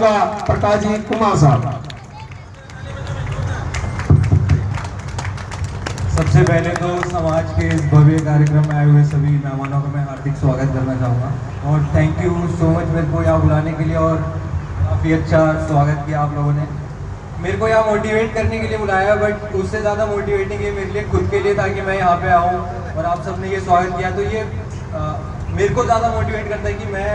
चाहूंगा प्रकाश जी कुमार साहब। सबसे पहले तो समाज के इस भव्य कार्यक्रम में आए हुए सभी मेहमानों का मैं हार्दिक स्वागत करना चाहूँगा और थैंक यू सो मच मेरे को यहाँ बुलाने के लिए और काफ़ी अच्छा स्वागत किया आप लोगों ने। मेरे को यहाँ मोटिवेट करने के लिए बुलाया, बट उससे ज़्यादा मोटिवेटिंग ये मेरे लिए खुद के लिए था कि मैं यहाँ पे आऊँ और आप सबने ये स्वागत किया, तो ये मेरे को ज़्यादा मोटिवेट करता है कि मैं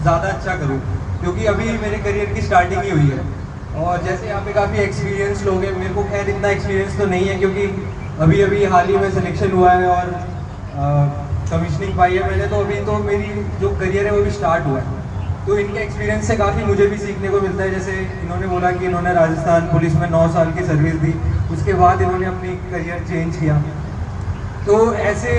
ज़्यादा अच्छा करूँ, क्योंकि अभी मेरे करियर की स्टार्टिंग ही हुई है। और जैसे यहाँ पे काफ़ी एक्सपीरियंस लोग हैं, मेरे को खैर इतना एक्सपीरियंस तो नहीं है क्योंकि अभी अभी हाल ही में सिलेक्शन हुआ है और कमिश्निंग पाई है मैंने, तो अभी तो मेरी जो करियर है वो भी स्टार्ट हुआ है। तो इनके एक्सपीरियंस से काफ़ी मुझे भी सीखने को मिलता है। जैसे इन्होंने बोला कि इन्होंने राजस्थान पुलिस में 9 साल की सर्विस दी, उसके बाद इन्होंने अपनी करियर चेंज किया, तो ऐसे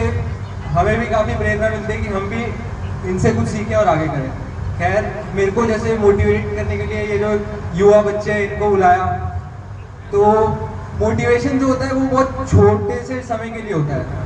हमें भी काफ़ी प्रेरणा मिलती है कि हम भी इनसे कुछ सीखें और आगे करें। खैर मेरे को जैसे मोटिवेट करने के लिए ये जो युवा बच्चे हैं इनको बुलाया, तो मोटिवेशन जो होता है वो बहुत छोटे से समय के लिए होता है,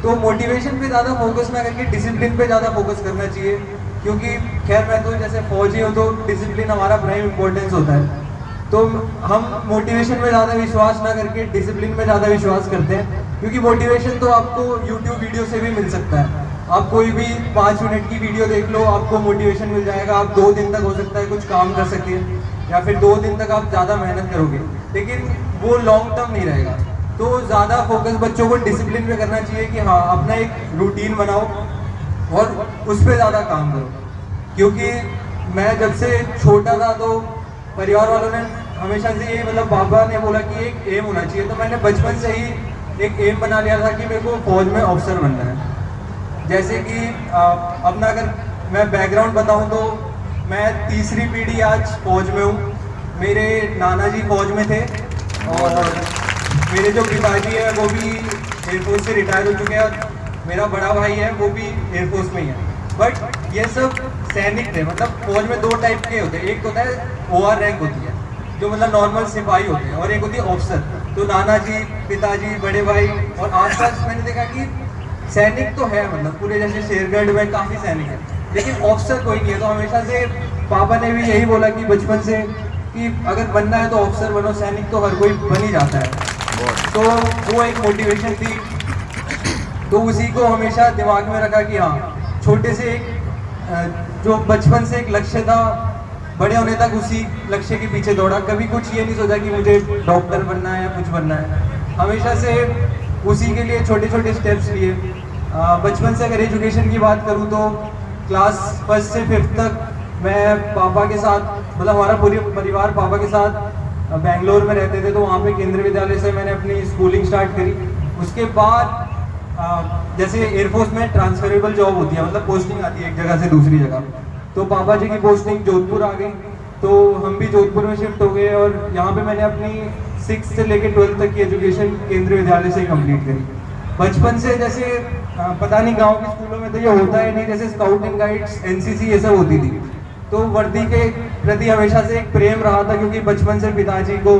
तो मोटिवेशन पे ज़्यादा फोकस ना करके डिसिप्लिन पे ज़्यादा फोकस करना चाहिए। क्योंकि खैर मैं तो जैसे फौजी हूँ तो डिसिप्लिन हमारा प्राइम इम्पोर्टेंस होता है, तो हम मोटिवेशन में ज़्यादा विश्वास ना करके डिसिप्लिन में ज़्यादा विश्वास करते हैं। क्योंकि मोटिवेशन तो आपको यूट्यूब वीडियो से भी मिल सकता है, आप कोई भी 5 मिनट की वीडियो देख लो आपको मोटिवेशन मिल जाएगा, आप 2 दिन तक हो सकता है कुछ काम कर सकिए या फिर 2 दिन तक आप ज़्यादा मेहनत करोगे, लेकिन वो लॉन्ग टर्म नहीं रहेगा। तो ज़्यादा फोकस बच्चों को डिसिप्लिन पे करना चाहिए कि हाँ अपना एक रूटीन बनाओ और उस पर ज़्यादा काम करो। क्योंकि मैं जब से छोटा था तो परिवार वालों ने हमेशा से ये मतलब पापा ने बोला कि एक एम होना चाहिए, तो मैंने बचपन से ही एक एम बना लिया था कि मेरे को फौज में ऑफिसर बनना है। जैसे कि अपना अगर मैं बैकग्राउंड बताऊं तो मैं तीसरी पीढ़ी आज फौज में हूँ। मेरे नाना जी फौज में थे और मेरे जो पिताजी है वो भी एयरफोर्स से रिटायर हो चुके हैं और मेरा बड़ा भाई है वो भी एयरफोर्स में ही है। बट ये सब सैनिक थे, मतलब फौज में 2 टाइप के होते हैं, एक होता है OR रैंक होती है जो मतलब नॉर्मल सिपाही होते हैं और एक होती है ऑफिसर। तो नाना जी, पिताजी, बड़े भाई और आसपास मैंने देखा कि सैनिक तो है, मतलब पूरे जैसे शेरगढ़ में काफ़ी सैनिक है, लेकिन ऑफिसर कोई नहीं है। तो हमेशा से पापा ने भी यही बोला कि बचपन से कि अगर बनना है तो ऑफिसर बनो, सैनिक तो हर कोई बन ही जाता है। तो वो एक मोटिवेशन थी, तो उसी को हमेशा दिमाग में रखा कि हाँ छोटे से एक जो बचपन से एक लक्ष्य था, बड़े होने तक उसी लक्ष्य के पीछे दौड़ा। कभी कुछ ये नहीं सोचा कि मुझे डॉक्टर बनना है या कुछ बनना है, हमेशा से उसी के लिए छोटे छोटे स्टेप्स लिए। बचपन से अगर एजुकेशन की बात करूँ तो क्लास 1 से 5th तक मैं पापा के साथ, मतलब हमारा पूरे परिवार पापा के साथ बेंगलोर में रहते थे, तो वहाँ पे केंद्रीय विद्यालय से मैंने अपनी स्कूलिंग स्टार्ट करी। उसके बाद जैसे एयरफोर्स में ट्रांसफरेबल जॉब होती है, मतलब पोस्टिंग आती है एक जगह से दूसरी जगह, तो पापा जी की पोस्टिंग जोधपुर आ गई, तो हम भी जोधपुर में शिफ्ट हो गए और यहाँ पे मैंने अपनी 6th से लेकर 12th तक की एजुकेशन केंद्रीय विद्यालय से कंप्लीट करी। बचपन से जैसे पता नहीं गांव के स्कूलों में तो ये होता है नहीं, जैसे स्काउट एंड गाइड्स, NCC ये सब होती थी, तो वर्दी के प्रति हमेशा से एक प्रेम रहा था। क्योंकि बचपन से पिताजी को,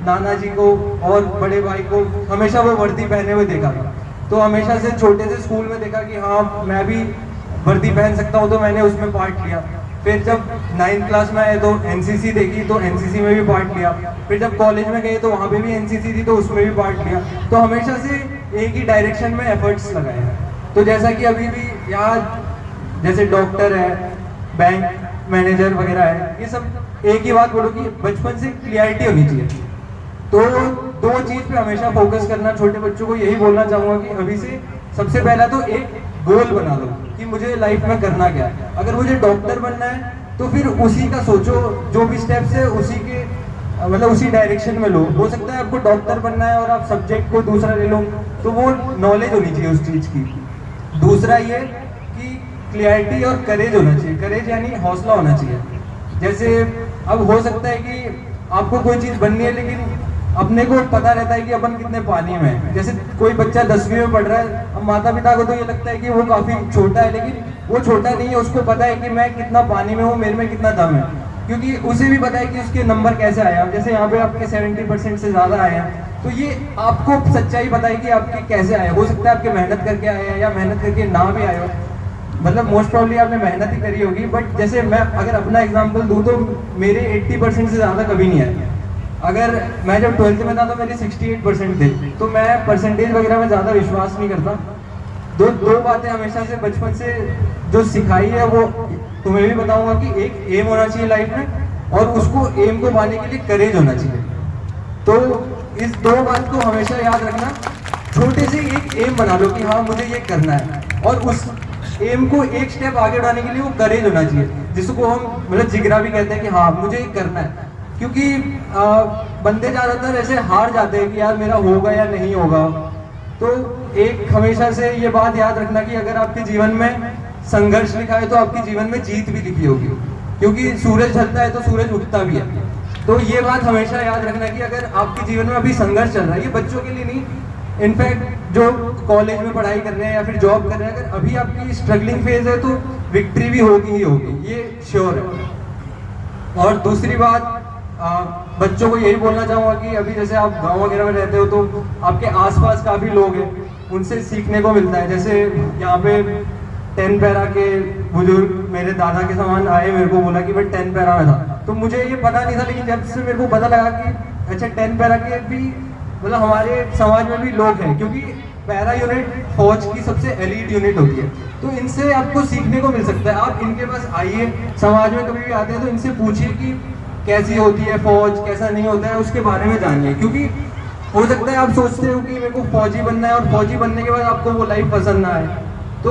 नाना जी को और बड़े भाई को हमेशा वो वर्दी पहने हुए देखा था, तो हमेशा से छोटे से स्कूल में देखा कि हाँ मैं भी वर्दी पहन सकता हूँ, तो मैंने उसमें पार्ट लिया। फिर जब 9th क्लास में आए तो NCC देखी, तो NCC में भी पार्ट लिया। फिर जब कॉलेज में गए तो वहाँ पे भी NCC थी, तो उसमें भी पार्ट लिया। तो हमेशा से एक ही डायरेक्शन में एफर्ट्स लगाए हैं। तो जैसा कि अभी भी यहाँ जैसे डॉक्टर है, बैंक मैनेजर वगैरह है, ये सब एक ही बात बोलो कि बचपन से क्लियरिटी होनी चाहिए। तो 2 चीज़ पे हमेशा फोकस करना। छोटे बच्चों को यही बोलना चाहूँगा कि अभी से सबसे पहला तो एक गोल बना लो कि मुझे लाइफ में करना क्या है। अगर मुझे डॉक्टर बनना है तो फिर उसी का सोचो, जो भी स्टेप्स है उसी के मतलब उसी डायरेक्शन में लो। हो सकता है आपको डॉक्टर बनना है और आप सब्जेक्ट को दूसरा ले लो, तो वो नॉलेज होनी चाहिए उस चीज़ की। दूसरा ये कि क्लियरिटी और करेज होना चाहिए। करेज यानी हौसला होना चाहिए। जैसे अब हो सकता है कि आपको कोई चीज़ बननी है, लेकिन अपने को पता रहता है कि अपन कितने पानी में है। जैसे कोई बच्चा 10वीं में पढ़ रहा है, अब माता पिता को तो ये लगता है कि वो काफ़ी छोटा है, लेकिन वो छोटा नहीं है, उसको पता है कि मैं कितना पानी में हूँ, मेरे में कितना दम है। क्योंकि उसे भी पता है कि उसके नंबर कैसे आए। अब जैसे यहाँ पे आपके 70% से ज़्यादा आए हैं, तो ये आपको सच्चाई पता है कि आपके कैसे आए। हो सकता है आपके मेहनत करके आए हैं या मेहनत करके ना भी आए हो, मतलब मोस्ट प्रॉब्ली आपने मेहनत ही करी होगी, बट जैसे मैं अगर अपना एग्जांपल दूं तो मेरे 80% से ज़्यादा कभी नहीं आए। अगर मैं जब 12th में था तो मेरे 68% थे, तो मैं परसेंटेज वगैरह में ज़्यादा विश्वास नहीं करता। दो बातें हमेशा से बचपन से जो सिखाई है वो तुम्हें भी बताऊंगा कि एक एम होना चाहिए लाइफ में, और उसको एम को पाने के लिए करेज होना चाहिए। तो इस दो बात को हमेशा याद रखना। छोटे से एक एम बना लो कि हाँ मुझे ये करना है, और उस एम को एक स्टेप आगे बढ़ाने के लिए वो करेज होना चाहिए, जिसको हम मतलब जिगरा भी कहते हैं कि हाँ मुझे ये करना है। क्योंकि बंदे ज़्यादातर ऐसे हार जाते हैं कि यार मेरा होगा या नहीं होगा। तो एक हमेशा से ये बात याद रखना कि अगर आपके जीवन में संघर्ष लिखा है तो आपके जीवन में जीत भी लिखी होगी, क्योंकि सूरज ढलता है तो सूरज उगता भी है। तो ये बात हमेशा याद रखना कि अगर आपके जीवन में अभी संघर्ष चल रहा है, ये बच्चों के लिए नहीं, इनफैक्ट जो कॉलेज में पढ़ाई कर रहे हैं या फिर जॉब कर रहे हैं, अगर अभी आपकी स्ट्रगलिंग फेज है तो विक्ट्री भी होगी ही होगी, ये श्योर है। और दूसरी बात, बच्चों को यही बोलना चाहूँगा कि अभी जैसे आप गांव वगैरह में रहते हो तो आपके आसपास काफ़ी लोग हैं, उनसे सीखने को मिलता है। जैसे यहाँ पे 10 पैरा के बुजुर्ग मेरे दादा के समान आए, मेरे को बोला कि मैं 10 पैरा में था, तो मुझे ये पता नहीं था, लेकिन जब से मेरे को पता लगा कि अच्छा 10 पैरा के भी मतलब हमारे समाज में भी लोग हैं, क्योंकि पैरा यूनिट फौज की सबसे एलीट यूनिट होती है। तो इनसे आपको सीखने को मिल सकता है। आप इनके पास आइए, समाज में कभी भी आते हैं तो इनसे पूछिए कि कैसी होती है फौज, कैसा नहीं होता है, उसके बारे में जानिए। क्योंकि हो सकता है आप सोचते हो कि मेरे को फौजी बनना है, और फौजी बनने के बाद आपको वो लाइफ पसंद ना आए, तो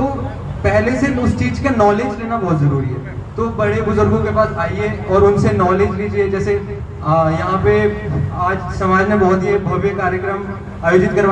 पहले से उस चीज़ का नॉलेज लेना बहुत ज़रूरी है। तो बड़े बुजुर्गों के पास आइए और उनसे नॉलेज लीजिए। जैसे यहाँ पे आज समाज ने बहुत ही भव्य कार्यक्रम आयोजित करवाया।